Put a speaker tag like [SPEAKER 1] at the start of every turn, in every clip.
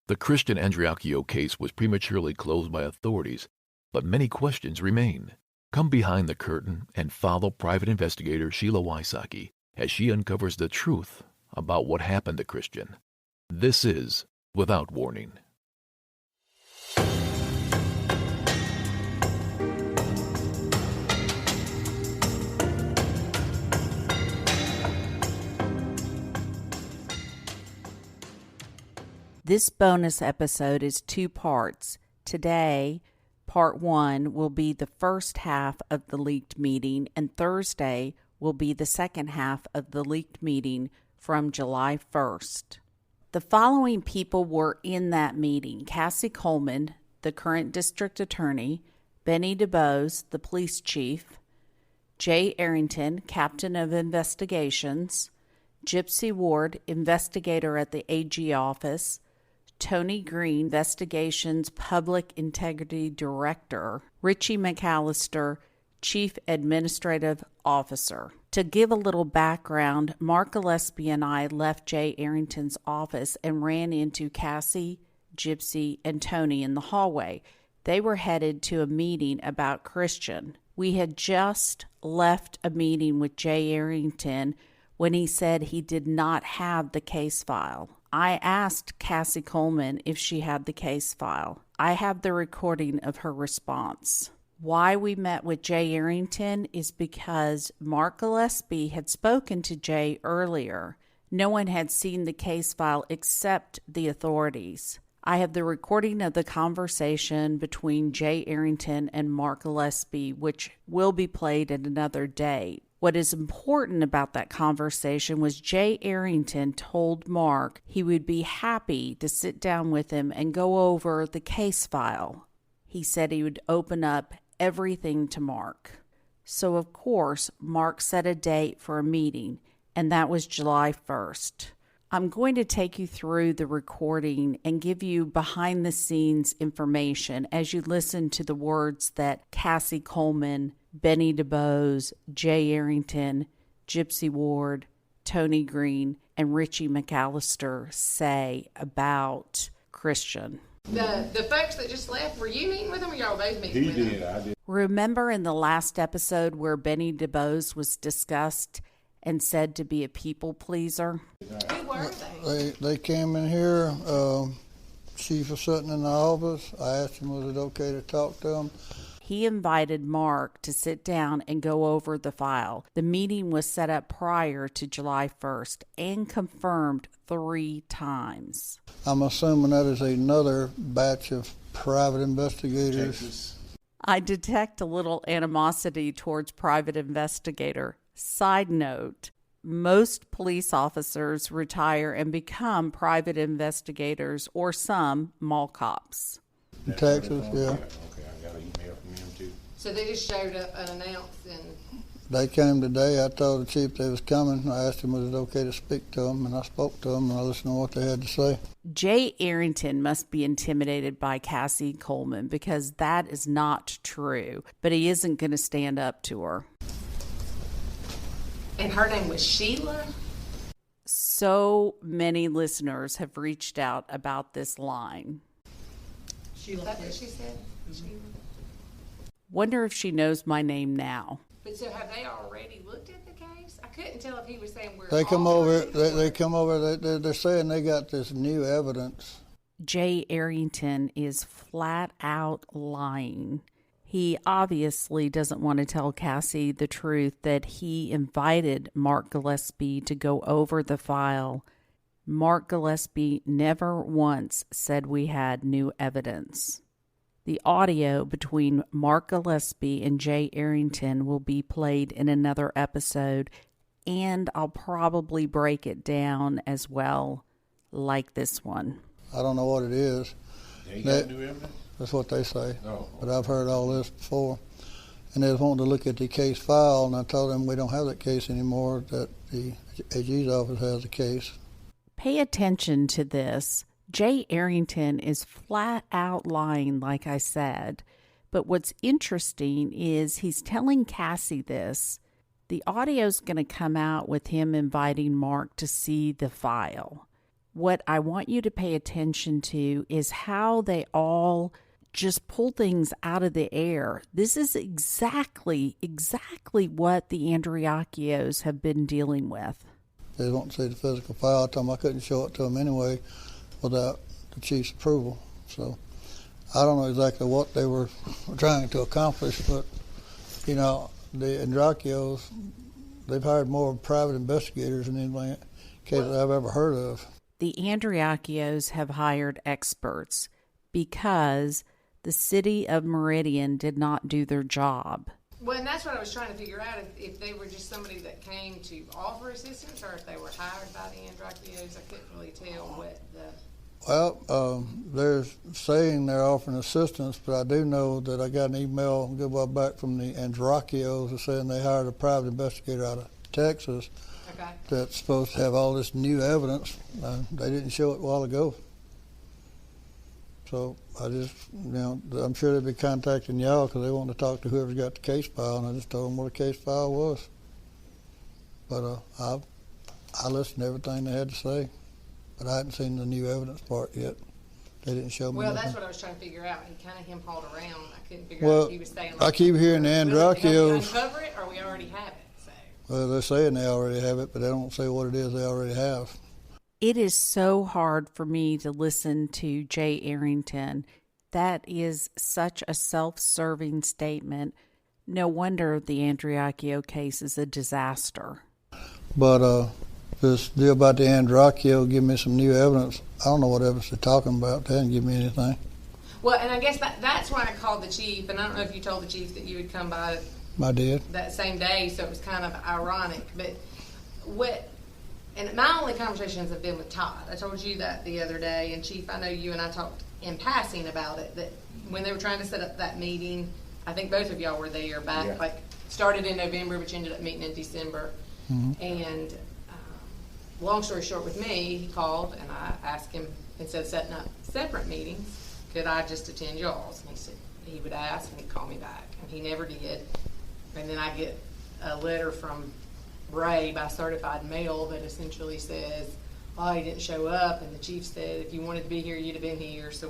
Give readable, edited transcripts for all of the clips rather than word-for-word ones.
[SPEAKER 1] The Christian Andriacchio case was prematurely closed by authorities, but many questions remain. Come behind the curtain and follow private investigator Sheila Wysocki as she uncovers the truth about what happened to Christian. This is Without Warning.
[SPEAKER 2] This bonus episode is 2 parts. Today, part 1 will be the first half of the leaked meeting, and Thursday will be the second half of the leaked meeting from July 1st. The following people were in that meeting: Cassie Coleman, the current district attorney; Benny DuBose, the police chief; Jay Arrington, captain of investigations; Gypsy Ward, investigator at the AG office; Tony Green, Investigations Public Integrity Director; Richie McAllister, Chief Administrative Officer. To give a little background, Mark Gillespie and I left Jay Arrington's office and ran into Cassie, Gypsy, and Tony in the hallway. They were headed to a meeting about Christian. We had just left a meeting with Jay Arrington when he said he did not have the case file. I asked Cassie Coleman if she had the case file. I have the recording of her response. Why we met with Jay Arrington is because Mark Gillespie had spoken to Jay earlier. No one had seen the case file except the authorities. I have the recording of the conversation between Jay Arrington and Mark Gillespie, which will be played at another date. What is important about that conversation was Jay Arrington told Mark he would be happy to sit down with him and go over the case file. He said he would open up everything to Mark. So, of course, Mark set a date for a meeting, and that was July 1st. I'm going to take you through the recording and give you behind-the-scenes information as you listen to the words that Cassie Coleman, Benny DuBose, Jay Arrington, Gypsy Ward, Tony Green, and Richie McAllister say about Christian.
[SPEAKER 3] The folks that just left, were you meeting with them or y'all both meeting with them?
[SPEAKER 4] He did, I did.
[SPEAKER 2] Remember in the last episode where Benny DuBose was discussed and said to be a people pleaser?
[SPEAKER 3] Who were they?
[SPEAKER 5] They came in here. Chief was sitting in the office. I asked him, was it okay to talk to him?
[SPEAKER 2] He invited Mark to sit down and go over the file. The meeting was set up prior to July 1st and confirmed 3 times.
[SPEAKER 5] I'm assuming that is another batch of private investigators.
[SPEAKER 4] Texas.
[SPEAKER 2] I detect a little animosity towards private investigator. Side note, most police officers retire and become private investigators or some mall cops.
[SPEAKER 5] In Texas, yeah.
[SPEAKER 4] Okay, I got an email from him too.
[SPEAKER 3] So they just showed up unannounced and...
[SPEAKER 5] They came today. I told the chief they was coming. I asked him, was it okay to speak to them? And I spoke to them and I listened to what they had to say.
[SPEAKER 2] Jay Arrington must be intimidated by Cassie Coleman because that is not true, but he isn't going to stand up to her.
[SPEAKER 3] And her name was Sheila?
[SPEAKER 2] So many listeners have reached out about this line.
[SPEAKER 3] Sheila. That's what she said? Sheila.
[SPEAKER 2] Wonder if she knows my name now.
[SPEAKER 3] But so have they already looked at the case? I couldn't tell if he was saying we're
[SPEAKER 5] They come
[SPEAKER 3] all
[SPEAKER 5] over.
[SPEAKER 3] ready.
[SPEAKER 5] They come over. They're saying they got this new evidence.
[SPEAKER 2] Jay Arrington is flat out lying. He obviously doesn't want to tell Cassie the truth that he invited Mark Gillespie to go over the file. Mark Gillespie never once said we had new evidence. The audio between Mark Gillespie and Jay Arrington will be played in another episode, and I'll probably break it down as well, like this one.
[SPEAKER 5] I don't know what it is.
[SPEAKER 4] They got new evidence?
[SPEAKER 5] That's what they say.
[SPEAKER 4] Oh.
[SPEAKER 5] But I've heard all this before. And they was wanting to look at the case file, and I told them we don't have that case anymore, that the AG's office has the case.
[SPEAKER 2] Pay attention to this. Jay Arrington is flat out lying, like I said. But what's interesting is he's telling Cassie this. The audio's going to come out with him inviting Mark to see the file. What I want you to pay attention to is how they all just pull things out of the air. This is exactly what the 𝐷𝐉𝐼𝐒𝐄s have been dealing with.
[SPEAKER 5] They won't see the physical file. I told them I couldn't show it to them anyway without the chief's approval. So I don't know exactly what they were trying to accomplish, but, you know, the 𝐷𝐉𝐼𝐒𝐄s, they've hired more private investigators than anything cases I've ever heard of.
[SPEAKER 2] The 𝐷𝐉𝐼𝐒𝐄s have hired experts because the city of Meridian did not do their job.
[SPEAKER 3] Well, and that's what I was trying to figure out, if they were just somebody that came to offer assistance or if they were hired by the 𝐷𝐉𝐼𝐒𝐄s. I couldn't really tell what the...
[SPEAKER 5] Well, they're saying they're offering assistance, but I do know that I got an email a good while back from the 𝐷𝐉𝐼𝐒𝐄s saying they hired a private investigator out of Texas that's supposed to have all this new evidence. They didn't show it a while ago. So I just, you know, I'm sure they'll be contacting y'all because they want to talk to whoever's got the case file, and I just told them what the case file was. But I listened to everything they had to say, but I hadn't seen the new evidence part yet. They didn't show me
[SPEAKER 3] Well,
[SPEAKER 5] nothing.
[SPEAKER 3] that's what I was trying to figure out. He kind of hem-hawed around. I couldn't figure out if he was saying, like,
[SPEAKER 5] I keep hearing the 𝐷𝐉𝐼𝐒𝐄s.
[SPEAKER 3] uncover it, or we already have it. So.
[SPEAKER 5] Well, they're saying they already have it, but they don't say what it is they already have.
[SPEAKER 2] It is so hard for me to listen to Jay Arrington. That is such a self-serving statement. No wonder the 𝐷𝐉𝐼𝐒𝐄 case is a disaster.
[SPEAKER 5] But this deal about the 𝐷𝐉𝐼𝐒𝐄 give me some new evidence. I don't know what evidence they're talking about. They didn't give me anything.
[SPEAKER 3] Well, and I guess that's why I called the chief, and I don't know if you told the chief that you would come by
[SPEAKER 5] I did.
[SPEAKER 3] that same day, so it was kind of ironic. But and my only conversations have been with Todd. I told you that the other day, and Chief, I know you and I talked in passing about it, that when they were trying to set up that meeting, I think both of y'all were there back, like started in November, but you ended up meeting in December. Mm-hmm. And long story short with me, he called and I asked him, instead of setting up separate meetings, could I just attend y'all's? And he said he would ask and he'd call me back, and he never did. And then I get a letter from Ray by certified mail that essentially says, oh, he didn't show up, and the chief said if you wanted to be here, you'd have been here. So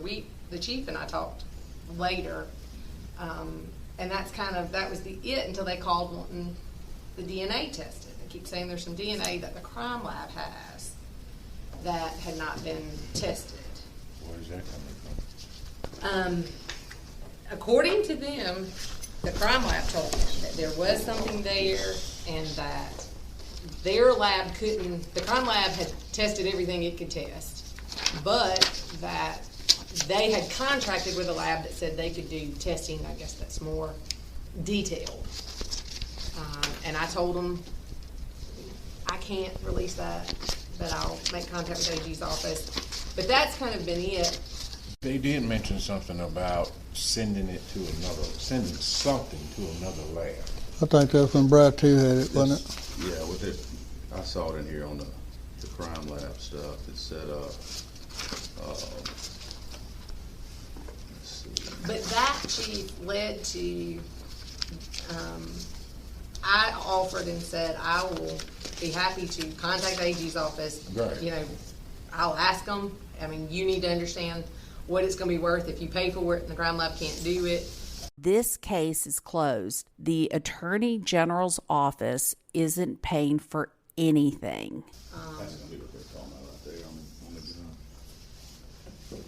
[SPEAKER 3] the chief and I talked later, and that was it until they called wanting the DNA tested. They keep saying there's some DNA that the crime lab has that had not been tested.
[SPEAKER 4] Where's that coming from?
[SPEAKER 3] According to them, the crime lab told them that there was something there and that their lab the crime lab had tested everything it could test, but that they had contracted with a lab that said they could do testing, I guess that's more detailed. And I told them, I can't release that, but I'll make contact with AG's office. But that's kind of been it.
[SPEAKER 4] They did mention something about sending something to another lab.
[SPEAKER 5] I think that's when Brad 2 had it, wasn't it?
[SPEAKER 6] Yeah, with it, I saw it in here on the crime lab stuff. It said, let's see.
[SPEAKER 3] But that, Chief, led to, I offered and said, I will be happy to contact AG's office.
[SPEAKER 4] Right.
[SPEAKER 3] You know, I'll ask them. I mean, you need to understand what it's going to be worth if you pay for it and the crime lab can't do it.
[SPEAKER 2] This case is closed. The Attorney General's office isn't paying for anything.
[SPEAKER 6] That's going to be what they're talking about right there on the gun.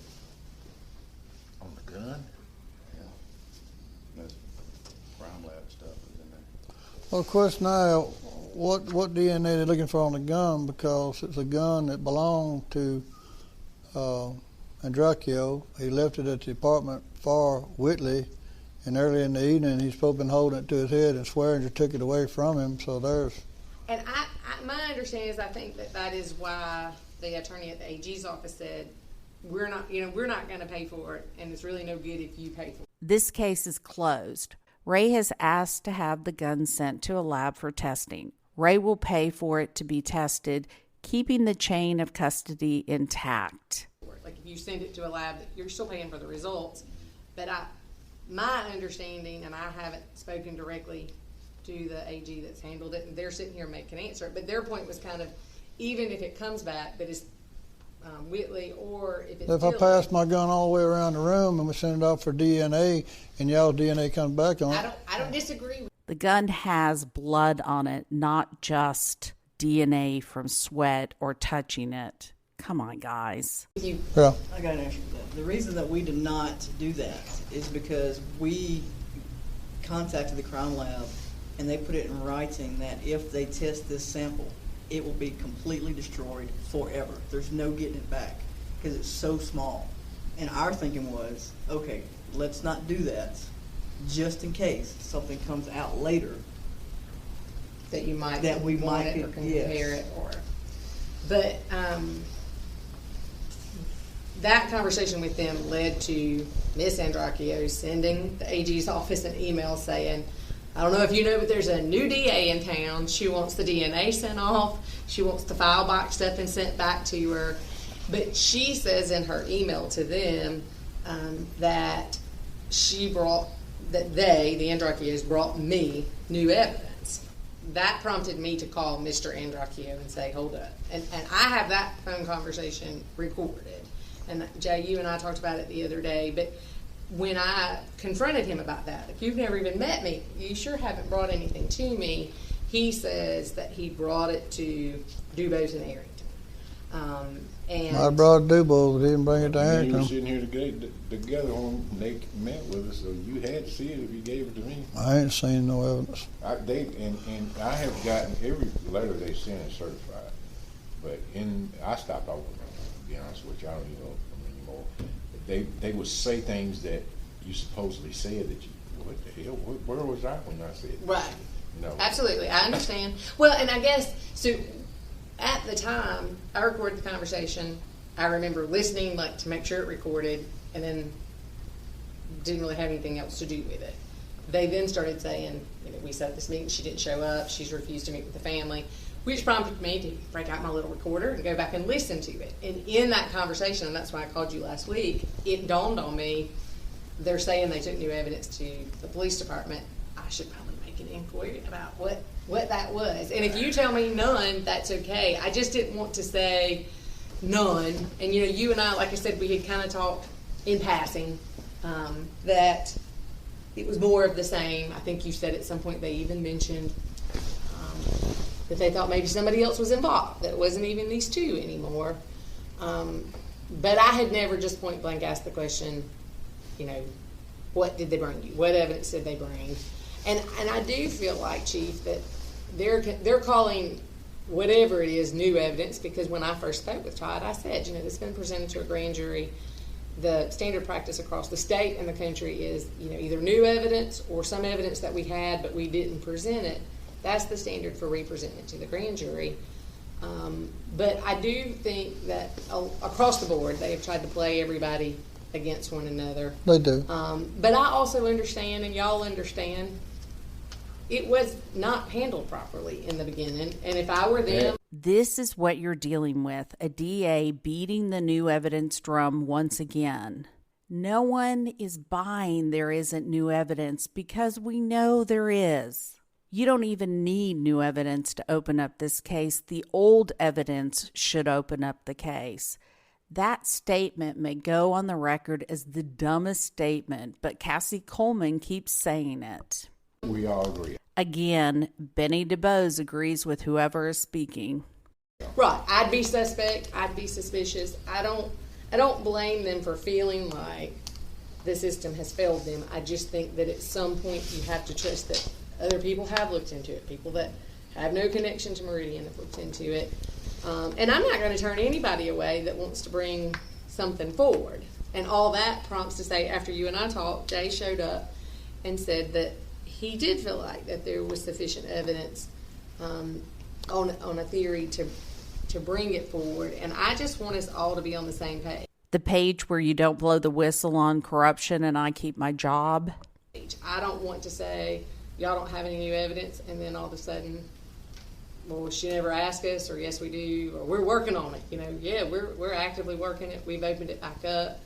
[SPEAKER 4] On the gun?
[SPEAKER 6] Yeah. That's crime lab stuff is in there.
[SPEAKER 5] Well, of course, now, what DNA they're looking for on the gun, because it's a gun that belonged to 𝐷𝐉𝐼𝐄. He left it at the apartment for Whitley, and early in the evening he's supposed to been holding it to his head, and Swearinger took it away from him. So there's.
[SPEAKER 3] And my understanding is I think that is why the attorney at the AG's office said we're not going to pay for it, and it's really no good if you pay for it.
[SPEAKER 2] This case is closed. Ray has asked to have the gun sent to a lab for testing. Ray will pay for it to be tested, keeping the chain of custody intact.
[SPEAKER 3] Like if you send it to a lab, you're still paying for the results. But my understanding, and I haven't spoken directly to the AG that's handled it, and they're sitting here and can answer it, but their point was kind of, even if it comes back, but Whitley, or if it's
[SPEAKER 5] If I
[SPEAKER 3] Dillon.
[SPEAKER 5] pass my gun all the way around the room and we send it off for DNA and y'all DNA comes back on it,
[SPEAKER 3] I don't disagree with
[SPEAKER 2] The gun has blood on it, not just DNA from sweat or touching it. Come on, guys.
[SPEAKER 3] you.
[SPEAKER 5] yeah.
[SPEAKER 7] I got an answer for that. The reason that we did not do that is because we contacted the crime lab and they put it in writing that if they test this sample, it will be completely destroyed forever. There's no getting it back because it's so small. And our thinking was, okay, let's not do that just in case something comes out later.
[SPEAKER 3] That you might
[SPEAKER 7] That we
[SPEAKER 3] want
[SPEAKER 7] might
[SPEAKER 3] it or
[SPEAKER 7] be-
[SPEAKER 3] compare
[SPEAKER 7] yes.
[SPEAKER 3] it, or but that conversation with them led to Miss 𝐷𝐷𝐷𝐿 sending the AG's office an email saying, I don't know if you know, but there's a new DA in town. She wants the DNA sent off. She wants the file boxed up and sent back to her. But she says in her email to them that they, the 𝐷𝐷𝐷𝐿s, brought me new evidence. That prompted me to call Mr. 𝐷𝐷𝐷𝐿 and say, hold up. And I have that phone conversation recorded. And Jay, you and I talked about it the other day, but when I confronted him about that, if you've never even met me, you sure haven't brought anything to me. He says that he brought it to Dubose and Arrington. And
[SPEAKER 5] I brought Dubose, but didn't bring it to
[SPEAKER 4] You were
[SPEAKER 5] Arrington.
[SPEAKER 4] sitting here together when they met with us, so you had to see it if you gave it to me.
[SPEAKER 5] I ain't seen no evidence.
[SPEAKER 4] And I have gotten every letter they sent is certified, but I stopped over them, to be honest with you. I don't even know them anymore. They would say things that you supposedly said that you, what the hell, where was I when I said that?
[SPEAKER 3] right.
[SPEAKER 4] No.
[SPEAKER 3] Absolutely, I understand. Well, and I guess, so at the time, I recorded the conversation. I remember listening, like, to make sure it recorded, and then didn't really have anything else to do with it. They then started saying, we set up this meeting, she didn't show up, she's refused to meet with the family, which prompted me to break out my little recorder and go back and listen to it. And in that conversation, and that's why I called you last week, it dawned on me, they're saying they took new evidence to the police department. I should probably make an inquiry about what that was. And if you tell me none, that's okay. I just didn't want to say none. And you and I, like I said, we had kind of talked in passing that it was more of the same. I think you said at some point they even mentioned that they thought maybe somebody else was involved, that it wasn't even these two anymore. But I had never just point blank asked the question, what did they bring you? What evidence did they bring? And I do feel like, Chief, that they're calling whatever it is new evidence, because when I first spoke with Todd, I said, this has been presented to a grand jury. The standard practice across the state and the country is, either new evidence or some evidence that we had but we didn't present it. That's the standard for representing it to the grand jury. But I do think that across the board they have tried to play everybody against one another.
[SPEAKER 5] They do.
[SPEAKER 3] But I also understand, and y'all understand, it was not handled properly in the beginning. And if I were them,
[SPEAKER 2] This is what you're dealing with, a DA beating the new evidence drum once again. No one is buying there isn't new evidence because we know there is. You don't even need new evidence to open up this case. The old evidence should open up the case. That statement may go on the record as the dumbest statement, but Cassie Coleman keeps saying it.
[SPEAKER 4] We all agree.
[SPEAKER 2] Again, Benny DuBose agrees with whoever is speaking.
[SPEAKER 3] right, I'd be suspect, I'd be suspicious. I don't blame them for feeling like the system has failed them. I just think that at some point you have to trust that other people have looked into it. People that have no connection to Meridian have looked into it. And I'm not going to turn anybody away that wants to bring something forward. And all that prompts to say, after you and I talked, Jay showed up and said that he did feel like that there was sufficient evidence on a theory to bring it forward. And I just want us all to be on the same page.
[SPEAKER 2] The page where you don't blow the whistle on corruption and I keep my job.
[SPEAKER 3] I don't want to say, y'all don't have any new evidence, and then all of a sudden, well, she never asked us, or yes, we do, or we're working on it. Yeah, we're actively working it. We've opened it back up.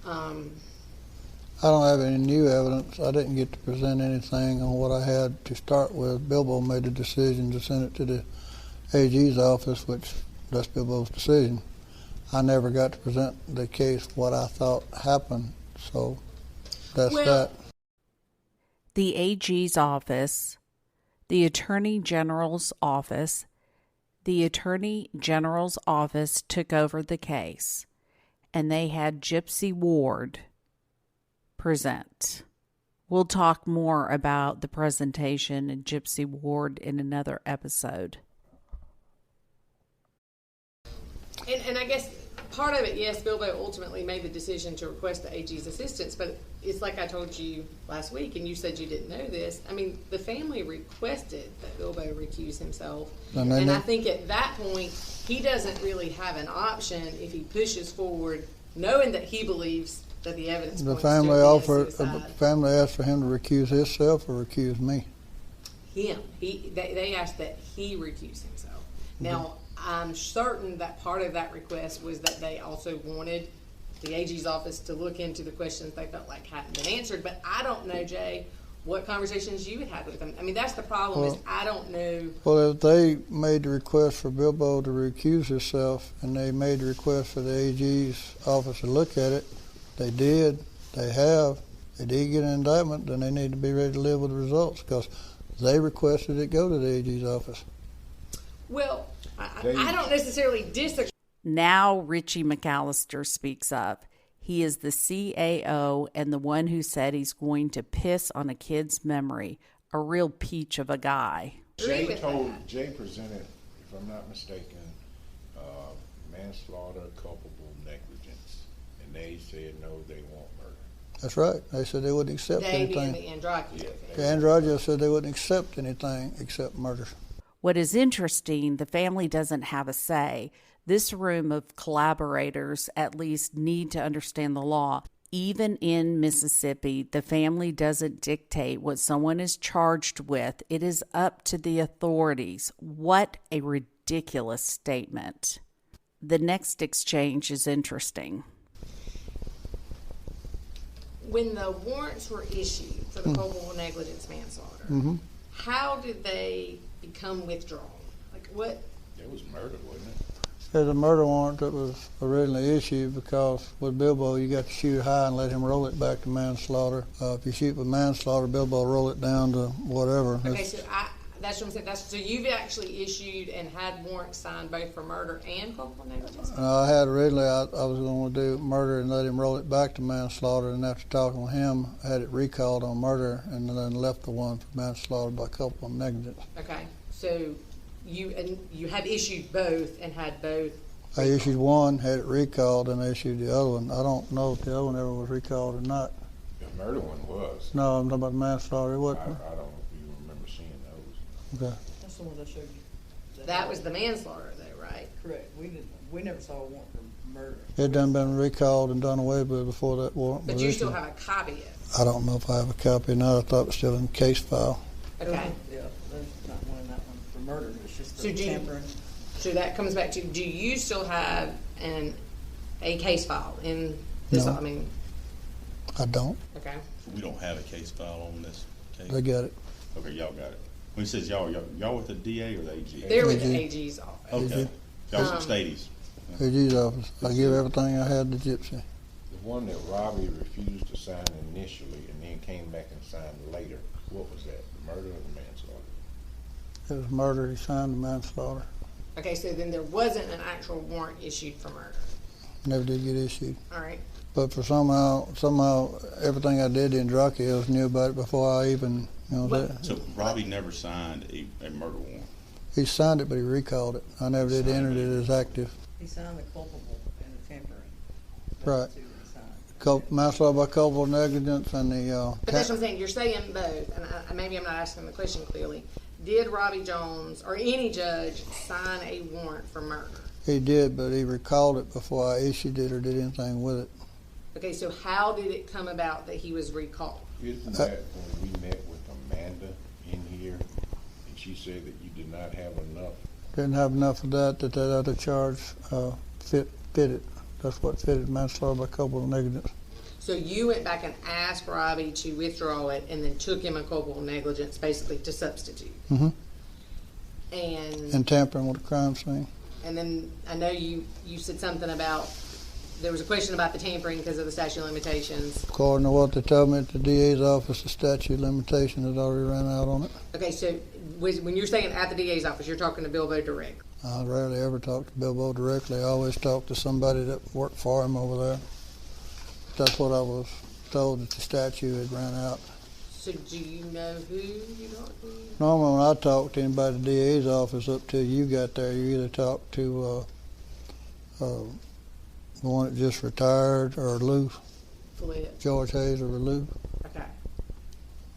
[SPEAKER 5] I don't have any new evidence. I didn't get to present anything on what I had to start with. Bilbo made the decision to send it to the AG's office, which that's Bilbo's decision. I never got to present the case what I thought happened, so that's that.
[SPEAKER 2] The AG's office, the Attorney General's office, the Attorney General's office took over the case, and they had Gypsy Ward present. We'll talk more about the presentation and Gypsy Ward in another episode.
[SPEAKER 3] And I guess part of it, yes, Bilbo ultimately made the decision to request the AG's assistance, but it's like I told you last week, and you said you didn't know this. I mean, the family requested that Bilbo recuse himself, and I think at that point, he doesn't really have an option if he pushes forward, knowing that he believes that the evidence
[SPEAKER 5] The
[SPEAKER 3] points
[SPEAKER 5] family
[SPEAKER 3] to
[SPEAKER 5] offered.
[SPEAKER 3] suicide.
[SPEAKER 5] The family asked for him to recuse himself or recuse me.
[SPEAKER 3] Him. They asked that he recuse himself. Now, I'm certain that part of that request was that they also wanted the AG's office to look into the questions they felt like hadn't been answered. But I don't know, Jay, what conversations you had with them. I mean, that's the problem, is I don't know.
[SPEAKER 5] Well, if they made the request for Bilbo to recuse himself and they made the request for the AG's office to look at it, they did, they have. They did get an indictment, then they need to be ready to live with the results because they requested it go to the AG's office.
[SPEAKER 3] Well, I don't necessarily disagree.
[SPEAKER 2] Now Richie McAllister speaks up. He is the CAO and the one who said he's going to piss on a kid's memory. A real peach of a guy.
[SPEAKER 4] Jay presented, if I'm not mistaken, manslaughter, culpable negligence, and they said no, they want murder.
[SPEAKER 5] That's right. They said they wouldn't accept
[SPEAKER 3] Davey
[SPEAKER 5] anything.
[SPEAKER 3] and the Andraki.
[SPEAKER 5] The Andraki said they wouldn't accept anything except murder.
[SPEAKER 2] What is interesting, the family doesn't have a say. This room of collaborators at least need to understand the law. Even in Mississippi, the family doesn't dictate what someone is charged with. It is up to the authorities. What a ridiculous statement. The next exchange is interesting.
[SPEAKER 3] When the warrants were issued for the culpable negligence manslaughter, how did they become withdrawn? Like what?
[SPEAKER 4] It was murder, wasn't it?
[SPEAKER 5] There's a murder warrant that was originally issued because with Bilbo you got to shoot high and let him roll it back to manslaughter. If you shoot with manslaughter, Bilbo roll it down to whatever.
[SPEAKER 3] Okay, so that's what I'm saying. So you've actually issued and had warrants signed both for murder and culpable negligence?
[SPEAKER 5] I had originally, I was going to do murder and let him roll it back to manslaughter, and after talking with him, I had it recalled on murder and then left the one for manslaughter by culpable negligence.
[SPEAKER 3] Okay, so you had issued both and had both.
[SPEAKER 5] I issued one, had it recalled, and I issued the other one. I don't know if the other one ever was recalled or not.
[SPEAKER 4] The murder one was.
[SPEAKER 5] No, I'm talking about manslaughter. It
[SPEAKER 4] I
[SPEAKER 5] wasn't.
[SPEAKER 4] don't know if you remember seeing those.
[SPEAKER 5] Okay.
[SPEAKER 7] That's the one I showed you.
[SPEAKER 3] That was the manslaughter though, right?
[SPEAKER 7] Correct. We never saw a warrant for murder.
[SPEAKER 5] It done been recalled and done away with before that warrant
[SPEAKER 3] But
[SPEAKER 5] was
[SPEAKER 3] you
[SPEAKER 5] issued.
[SPEAKER 3] still have a copy of it.
[SPEAKER 5] I don't know if I have a copy or not. I thought it was still in the case file.
[SPEAKER 3] Okay.
[SPEAKER 7] Yeah, there's not one in that one for murder. It's just
[SPEAKER 3] So
[SPEAKER 7] the tampering.
[SPEAKER 3] So that comes back to, do you still have a case file in this?
[SPEAKER 5] No.
[SPEAKER 3] I mean,
[SPEAKER 5] I don't.
[SPEAKER 3] okay.
[SPEAKER 6] We don't have a case file on this case?
[SPEAKER 5] They got it.
[SPEAKER 6] Okay, y'all got it. When it says y'all with the DA or the AG?
[SPEAKER 3] They're with the
[SPEAKER 5] AG.
[SPEAKER 3] AG's office.
[SPEAKER 6] Okay. Y'all some stadies.
[SPEAKER 5] AG's office. I give everything I had to Gypsy.
[SPEAKER 4] The one that Robbie refused to sign initially and then came back and signed later, what was that, the murder or the manslaughter?
[SPEAKER 5] It was murder. He signed the manslaughter.
[SPEAKER 3] Okay, so then there wasn't an actual warrant issued for murder.
[SPEAKER 5] Never did get issued.
[SPEAKER 3] All right.
[SPEAKER 5] But for somehow everything I did in Andraki knew about it before I even, that.
[SPEAKER 6] So Robbie never signed a murder warrant?
[SPEAKER 5] He signed it, but he recalled it. I never did enter it as active.
[SPEAKER 7] He signed the culpable and the tampering.
[SPEAKER 5] Right.
[SPEAKER 7] That's the two that he signed.
[SPEAKER 5] Manslaughter by culpable negligence and the.
[SPEAKER 3] But that's what I'm saying. You're saying both, and maybe I'm not asking the question clearly. Did Robbie Jones or any judge sign a warrant for murder?
[SPEAKER 5] He did, but he recalled it before I issued it or did anything with it.
[SPEAKER 3] Okay, so how did it come about that he was recalled?
[SPEAKER 4] Isn't that when we met with Amanda in here and she said that you did not have enough?
[SPEAKER 5] Didn't have enough of that other charge fitted. That's what fitted manslaughter by culpable negligence.
[SPEAKER 3] So you went back and asked Robbie to withdraw it and then took him a culpable negligence basically to substitute.
[SPEAKER 5] Mm-hmm.
[SPEAKER 3] And
[SPEAKER 5] And tampering with a crime scene.
[SPEAKER 3] And then I know you said something about, there was a question about the tampering because of the statute of limitations.
[SPEAKER 5] According to what they told me at the DA's office, the statute of limitation had already run out on it.
[SPEAKER 3] Okay, so when you're saying at the DA's office, you're talking to Bilbo direct?
[SPEAKER 5] I rarely ever talk to Bilbo directly. I always talk to somebody that worked for him over there. That's what I was told, that the statute had run out.
[SPEAKER 3] So do you know who you talked to?
[SPEAKER 5] Normally when I talk to anybody at the DA's office up till you got there, you either talk to the one that just retired, or Lou,
[SPEAKER 3] Flip.
[SPEAKER 5] George Hayes or Lou.
[SPEAKER 3] Okay.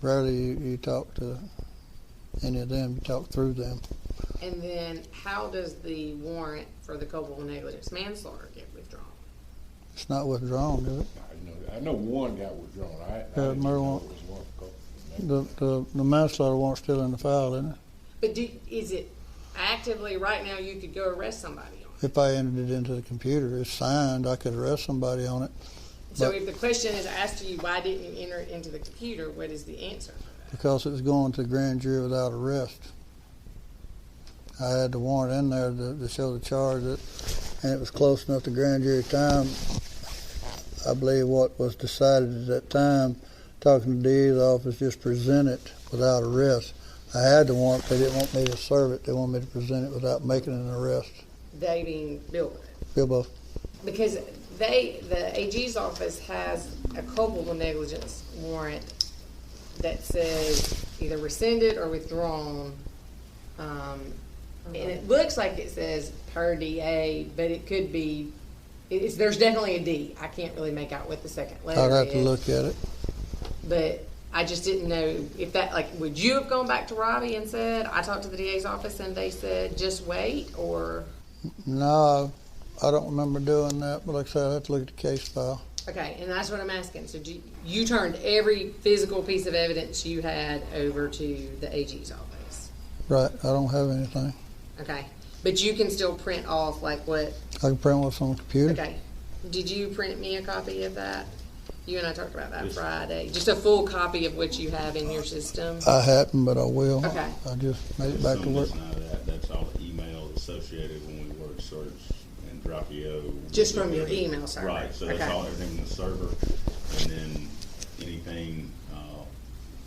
[SPEAKER 5] Rarely you talk to any of them, you talk through them.
[SPEAKER 3] And then how does the warrant for the culpable negligence manslaughter get withdrawn?
[SPEAKER 5] It's not withdrawn, is it?
[SPEAKER 4] I know one got withdrawn. I
[SPEAKER 5] Yeah,
[SPEAKER 4] didn't know
[SPEAKER 5] marijuana.
[SPEAKER 4] it was one for
[SPEAKER 5] The manslaughter warrant's still in the file, isn't it?
[SPEAKER 3] But is it actively right now you could go arrest somebody on it?
[SPEAKER 5] If I entered it into the computer, it's signed, I could arrest somebody on it.
[SPEAKER 3] So
[SPEAKER 5] But
[SPEAKER 3] if the question is asked to you, why didn't you enter it into the computer, what is the answer for that?
[SPEAKER 5] because it was going to the grand jury without arrest. I had the warrant in there to show the charge, and it was close enough to grand jury time. I believe what was decided at that time, talking to the DA's office, just present it without arrest. I had the warrant, they didn't want me to serve it, they wanted me to present it without making an arrest.
[SPEAKER 3] They being Bilbo.
[SPEAKER 5] Bilbo.
[SPEAKER 3] Because the AG's office has a culpable negligence warrant that says either rescinded or withdrawn. And it looks like it says per DA, but it could be, there's definitely a D. I can't really make out what the second letter is.
[SPEAKER 5] I'd have to look at it.
[SPEAKER 3] But I just didn't know if that, like, would you have gone back to Robbie and said, I talked to the DA's office and they said, just wait, or?
[SPEAKER 5] No, I don't remember doing that, but like I said, I'd have to look at the case file.
[SPEAKER 3] Okay, and that's what I'm asking. So you turned every physical piece of evidence you had over to the AG's office?
[SPEAKER 5] Right, I don't have anything.
[SPEAKER 3] Okay, but you can still print off like what?
[SPEAKER 5] I can print what's on the computer.
[SPEAKER 3] Okay, did you print me a copy of that? You and I talked about that Friday. Just a full copy of what you have in your system?
[SPEAKER 5] I hadn't, but I will.
[SPEAKER 3] Okay.
[SPEAKER 5] I just made it back to work.
[SPEAKER 6] That's all the emails associated when we word search and 𝐷ROPIO.
[SPEAKER 3] Just from your email server?
[SPEAKER 6] Right, so that's all, everything in the server. And then anything,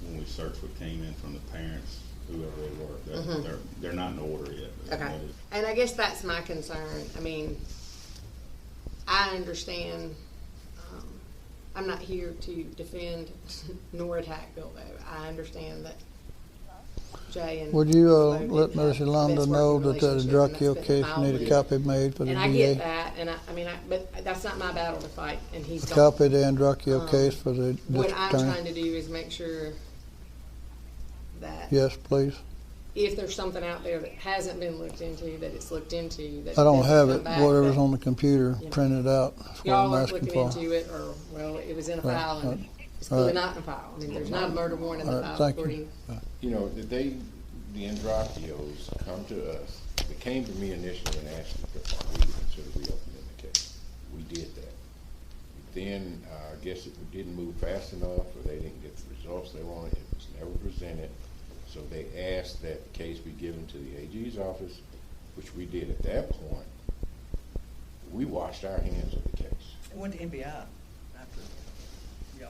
[SPEAKER 6] when we search what came in from the parents, whoever they were, they're not in order yet.
[SPEAKER 3] Okay, and I guess that's my concern. I mean, I understand, I'm not here to defend nor attack Bilbo. I understand that Jay and
[SPEAKER 5] Would you
[SPEAKER 3] Bilbo
[SPEAKER 5] let
[SPEAKER 3] didn't have
[SPEAKER 5] Ms.
[SPEAKER 3] the
[SPEAKER 5] Yolanda
[SPEAKER 3] best
[SPEAKER 5] know
[SPEAKER 3] working
[SPEAKER 5] that the
[SPEAKER 3] relationship, and
[SPEAKER 5] 𝐷ROPIO
[SPEAKER 3] that's
[SPEAKER 5] case
[SPEAKER 3] been
[SPEAKER 5] need a
[SPEAKER 3] mildly-
[SPEAKER 5] copy made for the
[SPEAKER 3] And I
[SPEAKER 5] DA?
[SPEAKER 3] get that, and but that's not my battle to fight, and he's
[SPEAKER 5] A
[SPEAKER 3] gone.
[SPEAKER 5] copy of the 𝐷ROPIO case for the
[SPEAKER 3] What
[SPEAKER 5] district
[SPEAKER 3] I'm
[SPEAKER 5] attorney?
[SPEAKER 3] trying to do is make sure that
[SPEAKER 5] Yes, please.
[SPEAKER 3] if there's something out there that hasn't been looked into, that it's looked into. That
[SPEAKER 5] I don't
[SPEAKER 3] doesn't
[SPEAKER 5] have
[SPEAKER 3] come
[SPEAKER 5] it.
[SPEAKER 3] back,
[SPEAKER 5] Whatever's
[SPEAKER 3] that
[SPEAKER 5] on the computer,
[SPEAKER 3] Yeah.
[SPEAKER 5] printed out. That's what
[SPEAKER 3] y'all
[SPEAKER 5] I'm
[SPEAKER 3] aren't
[SPEAKER 5] asking
[SPEAKER 3] looking
[SPEAKER 5] for.
[SPEAKER 3] into it, or, well, it was in a
[SPEAKER 5] Right,
[SPEAKER 3] file, and
[SPEAKER 5] right.
[SPEAKER 3] it's clearly
[SPEAKER 5] Right.
[SPEAKER 3] not in a file. I mean, there's not a murder warrant in the
[SPEAKER 5] All right,
[SPEAKER 3] file,
[SPEAKER 5] thank you.
[SPEAKER 3] according.
[SPEAKER 4] You know, the 𝐷ROPIOs come to us. They came to me initially and asked if we would consider reopening the case. We did that. Then I guess it didn't move fast enough, or they didn't get the results they wanted. It was never presented. So they asked that the case be given to the AG's office, which we did at that point. We washed our hands of the case.
[SPEAKER 7] It went to NBI after y'all.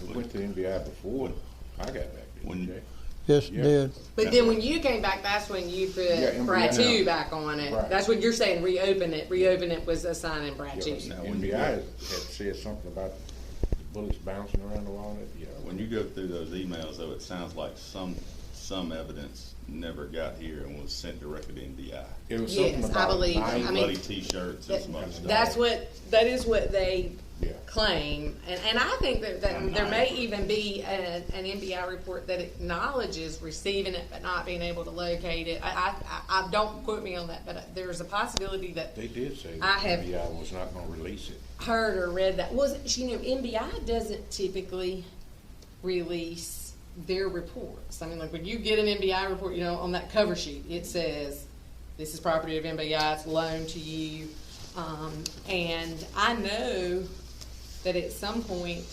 [SPEAKER 4] It went to NBI before I got back there.
[SPEAKER 6] When-
[SPEAKER 4] okay?
[SPEAKER 5] Yes, it
[SPEAKER 4] Yeah.
[SPEAKER 5] did.
[SPEAKER 3] But then when you came back, that's when you put
[SPEAKER 4] Yeah,
[SPEAKER 3] Brad
[SPEAKER 4] NBI.
[SPEAKER 3] 2 back on it.
[SPEAKER 4] Right.
[SPEAKER 3] That's what you're saying, reopen it. Reopen it was assigning Brad 2.
[SPEAKER 4] Yeah, NBI had said something about the bullets bouncing around the wall.
[SPEAKER 6] When you go through those emails, though, it sounds like some evidence never got here and was sent directly to NBI.
[SPEAKER 4] It was
[SPEAKER 3] Yes,
[SPEAKER 4] something
[SPEAKER 3] I
[SPEAKER 4] about
[SPEAKER 3] believe.
[SPEAKER 4] nine
[SPEAKER 3] I mean,
[SPEAKER 6] Bloody T-shirts and some other stuff.
[SPEAKER 3] that is what they
[SPEAKER 4] Yeah.
[SPEAKER 3] claim, and I think that there may even be an NBI report that acknowledges receiving it but not being able to locate it. I don't quote me on that, but there's a possibility that
[SPEAKER 4] They did say
[SPEAKER 3] I
[SPEAKER 4] that
[SPEAKER 3] have-
[SPEAKER 4] NBI was not going to release it.
[SPEAKER 3] heard or read that. NBI doesn't typically release their reports. I mean, like when you get an NBI report, on that cover sheet, it says, this is property of NBI, it's loaned to you. And I know that at some point,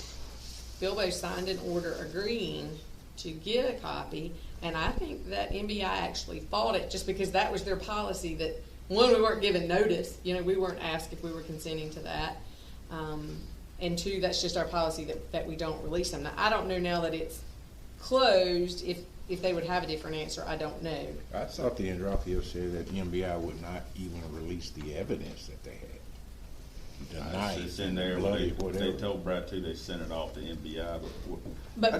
[SPEAKER 3] Bilbo signed an order agreeing to get a copy, and I think that NBI actually fought it just because that was their policy, that one, we weren't given notice. We weren't asked if we were consenting to that. And two, that's just our policy that we don't release them. Now, I don't know now that it's closed if they would have a different answer. I don't know.
[SPEAKER 4] I thought the 𝐓𝐇𝐈𝐒 said that MBI would not even release the evidence that they had.
[SPEAKER 6] It's in there.
[SPEAKER 4] Bloody,
[SPEAKER 6] they told Brad too. They sent it off to MBI before.
[SPEAKER 3] But I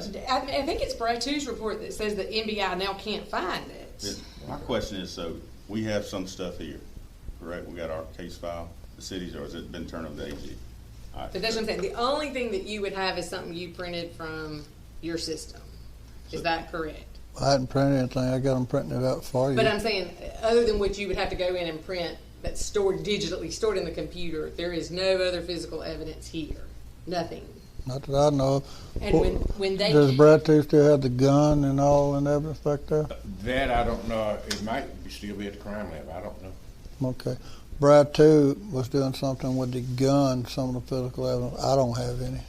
[SPEAKER 3] think it's Brad 2's report that says that MBI now can't find it.
[SPEAKER 6] My question is, so we have some stuff here, correct? We got our case file, the cities, or has it been turned over to AG? Right.
[SPEAKER 3] But that's what I'm saying. The only thing that you would have is something you printed from your system. Is that correct?
[SPEAKER 5] I hadn't printed anything. I got them printed out for you.
[SPEAKER 3] But I'm saying, other than what you would have to go in and print that's digitally stored in the computer, there is no other physical evidence here. Nothing.
[SPEAKER 5] Not that I know of.
[SPEAKER 3] And when they
[SPEAKER 5] Does Brad too still have the gun and all and evidence back there?
[SPEAKER 4] That I don't know. It might still be at the crime lab. I don't know.
[SPEAKER 5] Okay. Brad too was doing something with the gun, some of the physical evidence. I don't have any.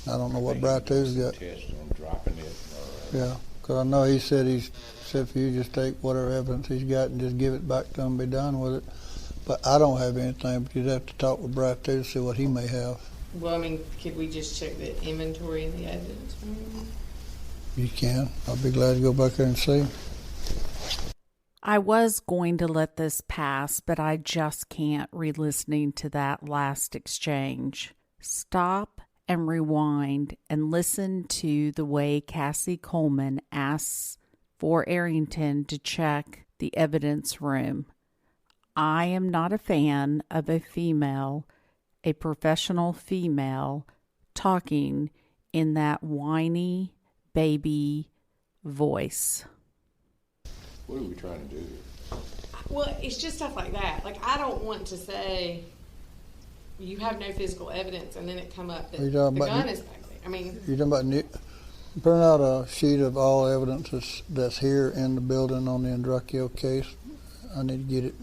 [SPEAKER 5] I don't know what Brad two's got.
[SPEAKER 4] Test on dropping it.
[SPEAKER 5] Yeah, because I know he said for you just take whatever evidence he's got and just give it back to him and be done with it. But I don't have anything, but you'd have to talk with Brad too to see what he may have.
[SPEAKER 3] Well, I mean, could we just check the inventory and the evidence?
[SPEAKER 5] You can. I'll be glad to go back there and see.
[SPEAKER 2] I was going to let this pass, but I just can't re-listening to that last exchange. Stop and rewind and listen to the way Cassie Coleman asks for Arrington to check the evidence room. I am not a fan of a professional female, talking in that whiny baby voice.
[SPEAKER 4] What are we trying to do here?
[SPEAKER 3] Well, it's just stuff like that. Like, I don't want to say you have no physical evidence and then it come up that the gun is back there. I mean,
[SPEAKER 5] you're talking about print out a sheet of all evidence that's here in the building on the 𝐓𝐇𝐈𝐒 case. I need to get it.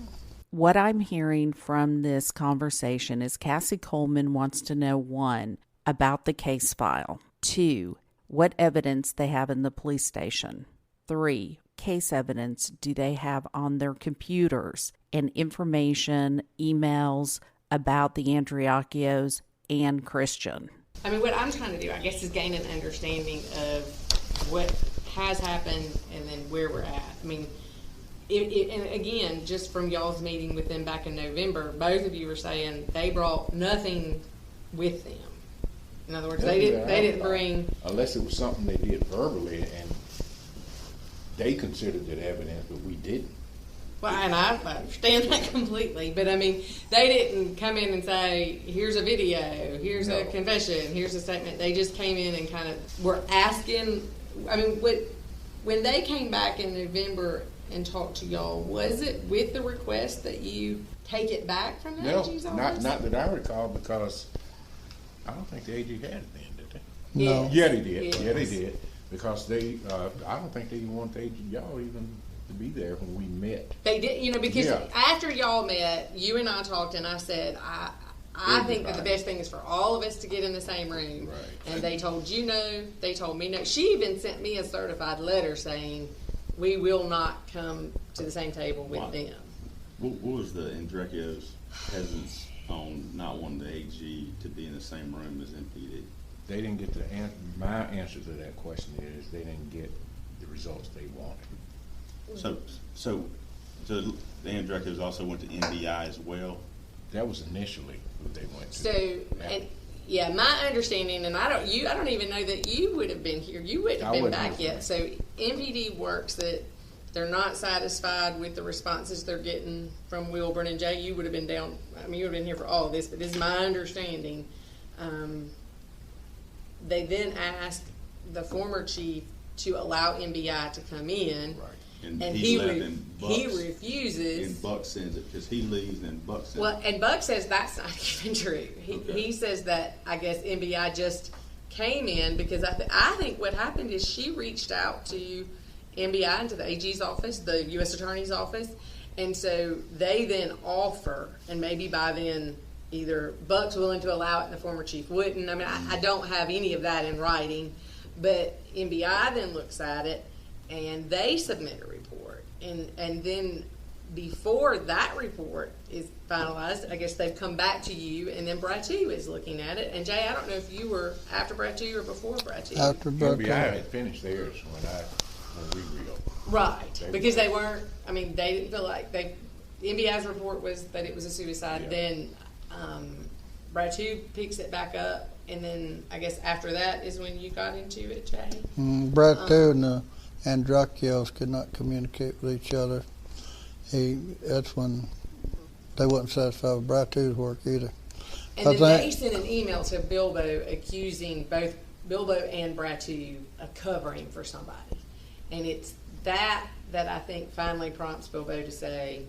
[SPEAKER 2] What I'm hearing from this conversation is Cassie Coleman wants to know, 1, about the case file, 2, what evidence they have in the police station, 3, case evidence do they have on their computers, and information, emails about the Andriacchios and Christian.
[SPEAKER 3] I mean, what I'm trying to do, I guess, is gain an understanding of what has happened and then where we're at. I mean, and again, just from y'all's meeting with them back in November, both of you were saying they brought nothing with them. In other words, they didn't bring,
[SPEAKER 4] unless it was something they did verbally and they considered it evidence, but we didn't.
[SPEAKER 3] Well, and I understand that completely, but I mean, they didn't come in and say, here's a video, here's a confession, here's a statement. They just came in and kind of were asking. I mean, when they came back in November and talked to y'all, was it with the request that you take it back from the AG's office?
[SPEAKER 4] Not that I recall, because I don't think the AG had it then, did they?
[SPEAKER 5] No.
[SPEAKER 4] Yeah, they did.
[SPEAKER 3] Yes.
[SPEAKER 4] Yeah, they did. Because they, I don't think they even want the AG, y'all even to be there when we met.
[SPEAKER 3] They did, because after y'all met, you and I talked, and I said, I think that the best thing is for all of us to get in the same room.
[SPEAKER 4] Right.
[SPEAKER 3] And they told you no, they told me no. She even sent me a certified letter saying, we will not come to the same table with them.
[SPEAKER 6] What was the 𝐓𝐷RECCO's hesitance on not wanting the AG to be in the same room as MPD?
[SPEAKER 4] They didn't get the answer. My answer to that question is they didn't get the results they wanted.
[SPEAKER 6] So the 𝐓𝐷RECCO's also went to MBI as well?
[SPEAKER 4] That was initially who they went to.
[SPEAKER 3] So, my understanding, and I don't even know that you would have been here. You wouldn't have been back yet. So MPD works that they're not satisfied with the responses they're getting from Wilburn and Jay. You would have been down. I mean, you would have been here for all of this, but this is my understanding. They then asked the former chief to allow MBI to come in.
[SPEAKER 6] Right. And
[SPEAKER 3] he
[SPEAKER 6] left and Bucks,
[SPEAKER 3] he refuses.
[SPEAKER 6] And Buck sends it because he leaves and Buck sends
[SPEAKER 3] Well,
[SPEAKER 6] it.
[SPEAKER 3] and Buck says that's not even true. He says that, I guess, MBI just came in because I think what happened is she reached out to MBI and to the AG's office, the U.S. Attorney's office, and so they then offer, and maybe by then either Buck's willing to allow it and the former chief wouldn't. I mean, I don't have any of that in writing, but MBI then looks at it and they submit a report, and then before that report is finalized, I guess they've come back to you, and then Bratu is looking at it. And Jay, I don't know if you were after Bratu or before Bratu.
[SPEAKER 5] After
[SPEAKER 4] FBI
[SPEAKER 5] Bratu.
[SPEAKER 4] had finished theirs when we reopened.
[SPEAKER 3] Right, because they weren't, I mean, they didn't feel like the NBI's report was that it was a suicide.
[SPEAKER 4] Yeah.
[SPEAKER 3] Then Bratu picks it back up, and then I guess after that is when you got into it, Jay.
[SPEAKER 5] Bratu and the 𝐷𝐿s could not communicate with each other. That's when they wasn't satisfied with Bratu's work either.
[SPEAKER 3] And then they sent an email to Bilbo accusing both Bilbo and Bratu of covering for somebody. And it's that I think finally prompts Bilbo to say,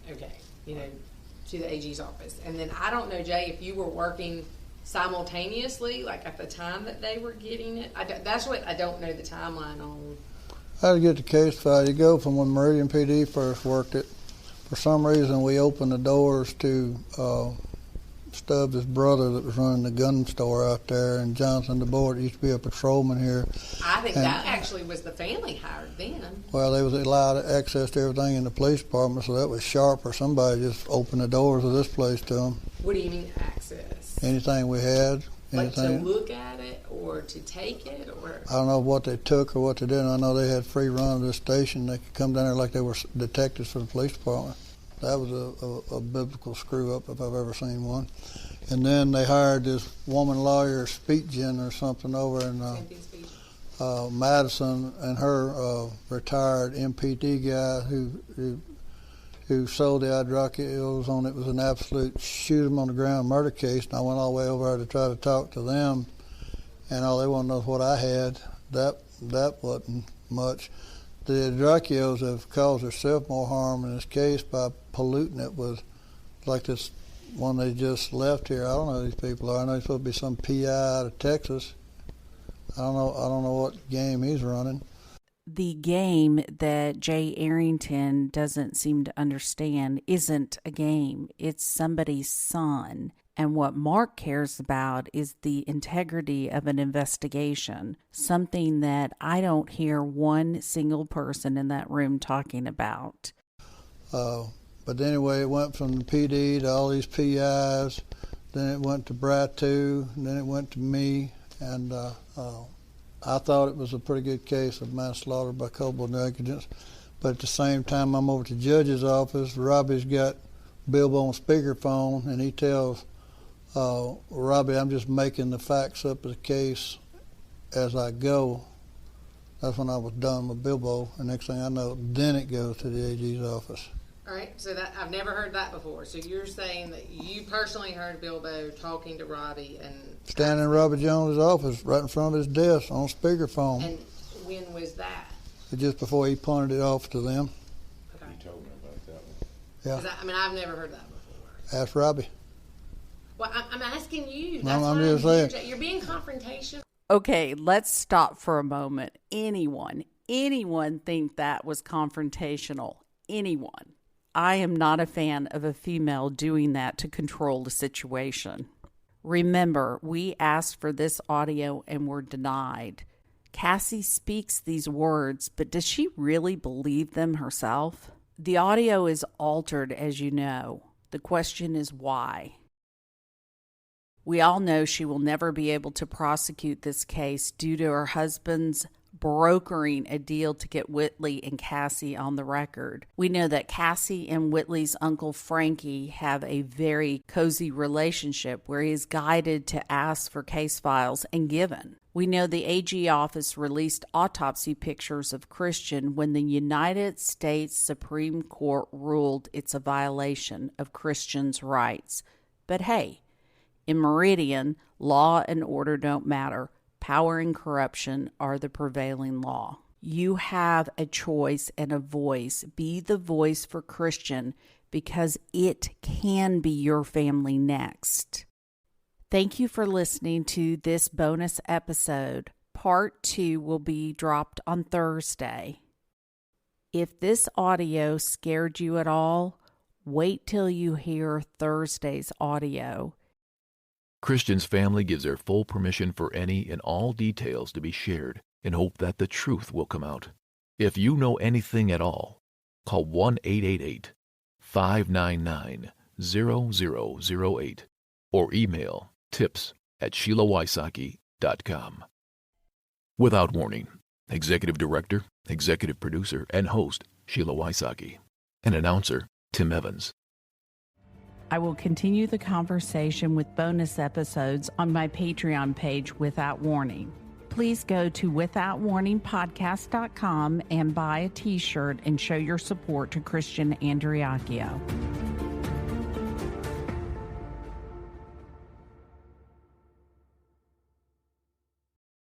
[SPEAKER 3] okay, to the AG's office. And then I don't know, Jay, if you were working simultaneously, like at the time that they were getting it. That's what I don't know the timeline on.
[SPEAKER 5] How to get the case file? You go from when Meridian PD first worked it. For some reason, we opened the doors to Stubbs' brother that was running the gun store out there, and Johnson DeBoer used to be a patrolman here.
[SPEAKER 3] I think that actually was the family hired then.
[SPEAKER 5] Well, they was allowed access to everything in the police department, so that was sharp, or somebody just opened the doors of this place to them.
[SPEAKER 3] What do you mean access?
[SPEAKER 5] Anything we had.
[SPEAKER 3] Like to
[SPEAKER 5] Anything.
[SPEAKER 3] look at it or to take it, or
[SPEAKER 5] I don't know what they took or what they did. I know they had free run of this station. They could come down there like they were detectives for the police department. That was a biblical screw up if I've ever seen one. And then they hired this woman lawyer, Speetgen or something, over in Madison, and her retired MPD guy who sold the 𝐷𝐿s on it was an absolute shoot him on the ground murder case. And I went all the way over there to try to talk to them, and all they want to know is what I had. That wasn't much. The 𝐷𝐿s have caused themselves more harm in this case by polluting it with, like this one they just left here. I don't know who these people are. I know he's supposed to be some PI out of Texas. I don't know what game he's running.
[SPEAKER 2] The game that Jay Arrington doesn't seem to understand isn't a game. It's somebody's son. And what Mark cares about is the integrity of an investigation, something that I don't hear one single person in that room talking about.
[SPEAKER 5] But anyway, it went from the PD to all these PIs, then it went to Bratu, and then it went to me, and I thought it was a pretty good case of manslaughter by culpable negligence. But at the same time, I'm over to the judge's office. Robbie's got Bilbo on speakerphone, and he tells Robbie, I'm just making the facts up of the case as I go. That's when I was done with Bilbo. And next thing I know, then it goes to the AG's office.
[SPEAKER 3] all right. So that I've never heard that before. So you're saying that you personally heard Bilbo talking to Robbie and
[SPEAKER 5] Standing in Robbie Jones' office, right in front of his desk on speakerphone.
[SPEAKER 3] And when was that?
[SPEAKER 5] Just before he punted it off to them.
[SPEAKER 3] Okay.
[SPEAKER 4] You told me about that one.
[SPEAKER 5] Yeah.
[SPEAKER 3] 'Cause I mean, I've never heard that before.
[SPEAKER 5] Ask Robbie.
[SPEAKER 3] Well, I'm asking you.
[SPEAKER 5] No,
[SPEAKER 3] That's
[SPEAKER 5] I'm
[SPEAKER 3] why
[SPEAKER 5] just
[SPEAKER 3] here,
[SPEAKER 5] saying.
[SPEAKER 3] You're being confrontational.
[SPEAKER 2] Okay, let's stop for a moment. Anyone think that was confrontational? Anyone? I am not a fan of a female doing that to control the situation. Remember, we asked for this audio and were denied. Cassie speaks these words, but does she really believe them herself? The audio is altered, as you know. The question is why? We all know she will never be able to prosecute this case due to her husband's brokering a deal to get Whitley and Cassie on the record. We know that Cassie and Whitley's uncle Frankie have a very cozy relationship where he is guided to ask for case files and given. We know the AG office released autopsy pictures of Christian when the United States Supreme Court ruled it's a violation of Christian's rights. But hey, in Meridian, law and order don't matter. Power and corruption are the prevailing law. You have a choice and a voice. Be the voice for Christian because it can be your family next. Thank you for listening to this bonus episode. Part 2 will be dropped on Thursday. If this audio scared you at all, wait till you hear Thursday's audio.
[SPEAKER 1] Christian's family gives their full permission for any and all details to be shared in hope that the truth will come out. If you know anything at all, Call 1-888-599-0008 or email tips@SheilaWysocki.com. Without Warning, Executive Director, Executive Producer, and Host Sheila Wysocki, and Announcer Tim Evans.
[SPEAKER 2] I will continue the conversation with bonus episodes on my Patreon page, Without Warning. Please go to withoutwarningpodcast.com and buy a t-shirt and show your support to Christian Andriacchio.